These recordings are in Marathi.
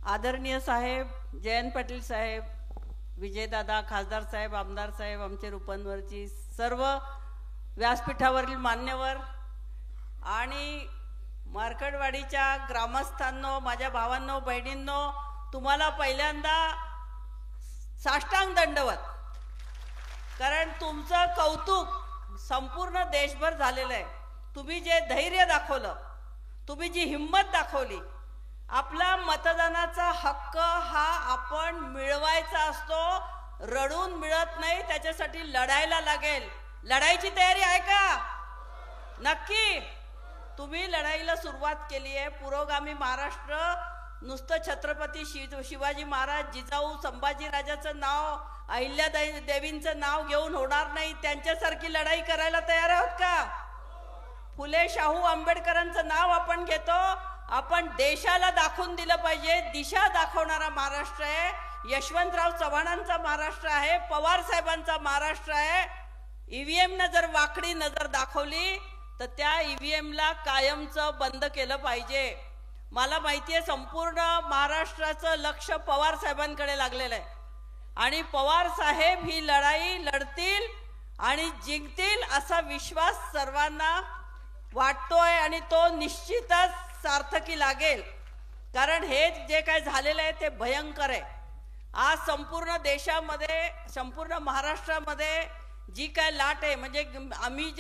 आदरणीय साहेब, जयंत पाटील साहेब, विजयदादा, खासदार साहेब, आमदार साहेब, आमचे रूपनवरची सर्व व्यासपीठावरील मान्यवर आणि मार्कडवाडीच्या ग्रामस्थांनो, माझ्या भावांनो, बहिणींनो, तुम्हाला पहिल्यांदा साष्टांग दंडवत। कारण तुमचं कौतुक संपूर्ण देशभर झालेलं आहे। तुम्ही जे धैर्य दाखवलं, तुम्ही जी हिम्मत दाखवली, आपला मतदानाचा हक्क हा आपण मिळवायचा असतो, रडून मिळत नाही, त्याच्यासाठी लढायला लागेल। लढाईची तयारी आहे का? नक्की तुम्ही लढाईला सुरुवात केली आहे। पुरोगामी महाराष्ट्र नुसतं छत्रपती शिवाजी महाराज, जिजाऊ, संभाजीराजाचं नाव, अहिल्यादेवींचं नाव घेऊन होणार नाही। त्यांच्यासारखी लढाई करायला तयार आहोत का? फुले शाहू आंबेडकरांचं नाव आपण घेतो। आपण देशाला दाखवून दिलं पाहिजे, दिशा दाखवणारा महाराष्ट्र आहे। यशवंतराव चव्हाणांचा महाराष्ट्र आहे, पवार साहेबांचा महाराष्ट्र आहे। ईव्हीएम ने जर वाकडी नजर दाखवली तर त्या ईव्हीएम ला कायमचं बंद केलं पाहिजे। मला माहिती आहे संपूर्ण महाराष्ट्राचं लक्ष पवार साहेबांकडे लागलेलं आहे आणि पवार साहेब ही लढाई लढतील आणि जिंकतील असा विश्वास सर्वांना वाटतोय आणि तो निश्चितच सार्थकी लागेल। कारण हे जे काय झालेलं आहे ते भयंकर आहे। आज संपूर्ण देशामध्ये, संपूर्ण महाराष्ट्रामध्ये जी काय लाट आहे, म्हणजे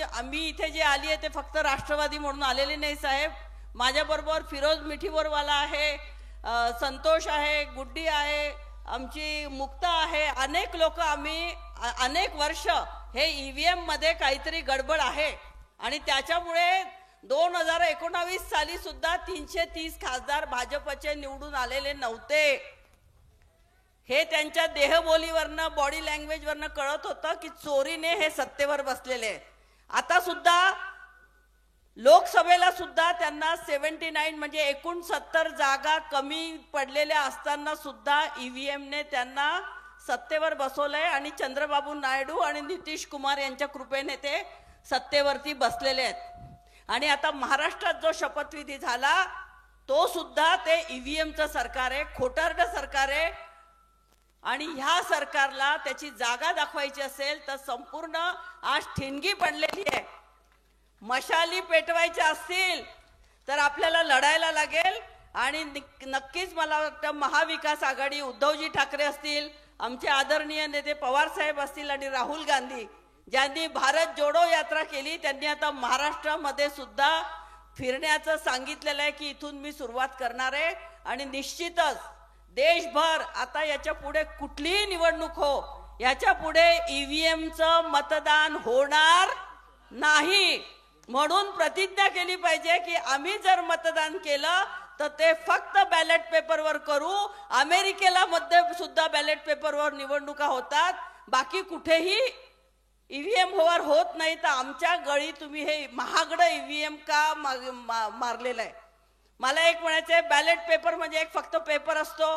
आम्ही इथे जे आली आहे ते फक्त राष्ट्रवादी म्हणून आलेले नाही साहेब। माझ्याबरोबर फिरोज मिठीवरवाला आहे, संतोष आहे, गुड्डी आहे, आमची मुक्ता आहे, अनेक लोक आम्ही अनेक वर्ष हे ईव्हीएम मध्ये काहीतरी गडबड आहे आणि त्याच्यामुळे 2019 साली सुद्धा 330 खासदार भाजपचे निवडून आलेले नव्हते। हे त्यांच्या देहबोलीवरनं, बॉडी लँग्वेजवरनं कळत होतं की चोरीने हे सत्तेवर बसलेले। आता सुद्धा लोकसभेला सुद्धा त्यांना 79 म्हणजे 69 जागा कमी पडलेल्या असताना सुद्धा ईव्हीएम ने त्यांना सत्तेवर बसवलंय आणि चंद्रबाबू नायडू आणि नितीश कुमार यांच्या कृपेने ते सत्तेवरती बसलेले आहेत। आणि आता महाराष्ट्रात जो शपथविधी झाला तो सुद्धा ते ईव्हीएमचं सरकार आहे, खोटारडं सरकार आहे। आणि ह्या सरकारला त्याची जागा दाखवायची असेल तर संपूर्ण आज ठिणगी पडलेली आहे। मशाली पेटवायच्या असतील तर आपल्याला लढायला लागेल आणि नक्कीच मला वाटतं महाविकास आघाडी, उद्धवजी ठाकरे असतील, आमचे आदरणीय नेते पवार साहेब असतील आणि राहुल गांधी ज्यांनी भारत जोडो यात्रा केली, त्यांनी आता महाराष्ट्रामध्ये सुद्धा फिरण्याचं सांगितलेलं आहे की इथून मी सुरुवात करणार आहे। आणि निश्चितच देशभर आता याच्या पुढे कुठलीही निवडणूक हो, याच्या पुढे ईव्हीएमचं मतदान होणार नाही। म्हणून प्रतिज्ञा केली पाहिजे की आम्ही जर मतदान केलं तर ते फक्त बॅलेट पेपरवर करू। अमेरिकेला मध्ये सुद्धा बॅलेट पेपरवर निवडणुका होतात, बाकी कुठेही ईव्हीएम वर होत नाही। तर आमच्या गळी तुम्ही हे महागडं ईव्हीएम का मारलेलं आहे? मला एक म्हणायचंय, बॅलेट पेपर म्हणजे एक फक्त पेपर असतो,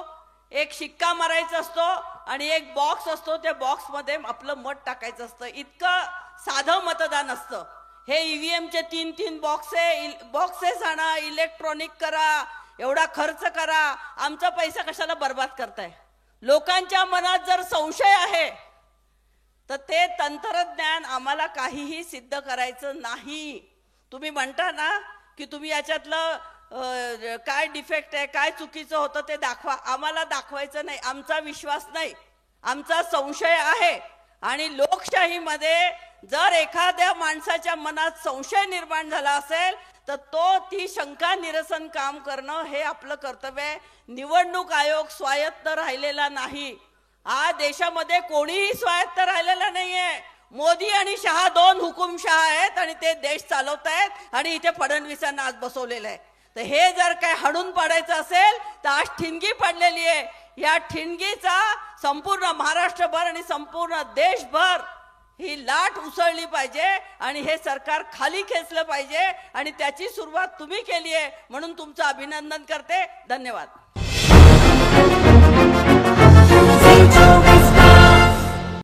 एक शिक्का मारायचा असतो आणि एक बॉक्स असतो, त्या बॉक्स मध्ये आपलं मत टाकायचं असतं। इतकं साधं मतदान असतं। हे ईव्हीएमचे 3-3 बॉक्सेस आणा, इलेक्ट्रॉनिक करा, एवढा खर्च करा, आमचा पैसा कशाला बर्बाद करताय? लोकांच्या मनात जर संशय आहे तर ते तंत्रज्ञान आम्हाला काहीही सिद्ध करायचं नाही। तुम्ही म्हणता ना की तुम्ही याच्यातलं काय डिफेक्ट आहे, काय चुकीचं होतं ते दाखवा, आम्हाला दाखवायचं नाही। आमचा विश्वास नाही, आमचा संशय आहे। आणि लोकशाहीमध्ये जर एखाद्या माणसाच्या मनात संशय निर्माण झाला असेल तर ती शंका निरसन काम करणं हे आपलं कर्तव्य आहे। निवडणूक आयोग स्वायत्त राहिलेला नाही। आज देशामध्ये कोणीही स्वायत्त राहिलेला नाहीये। मोदी आणि शहा 2 हुकुमशहा आहेत आणि ते देश चालवत आहेत आणि इथे फडणवीसांना आज बसवलेलं आहे। तर हे जर काय हाणून पाडायचं असेल तर आज ठिणगी पडलेली आहे। या ठिणगीचा संपूर्ण महाराष्ट्रभर आणि संपूर्ण देशभर ही लाट उसळली पाहिजे आणि हे सरकार खाली खेचलं पाहिजे आणि त्याची सुरुवात तुम्ही केली आहे, म्हणून तुमचं अभिनंदन करते। धन्यवाद।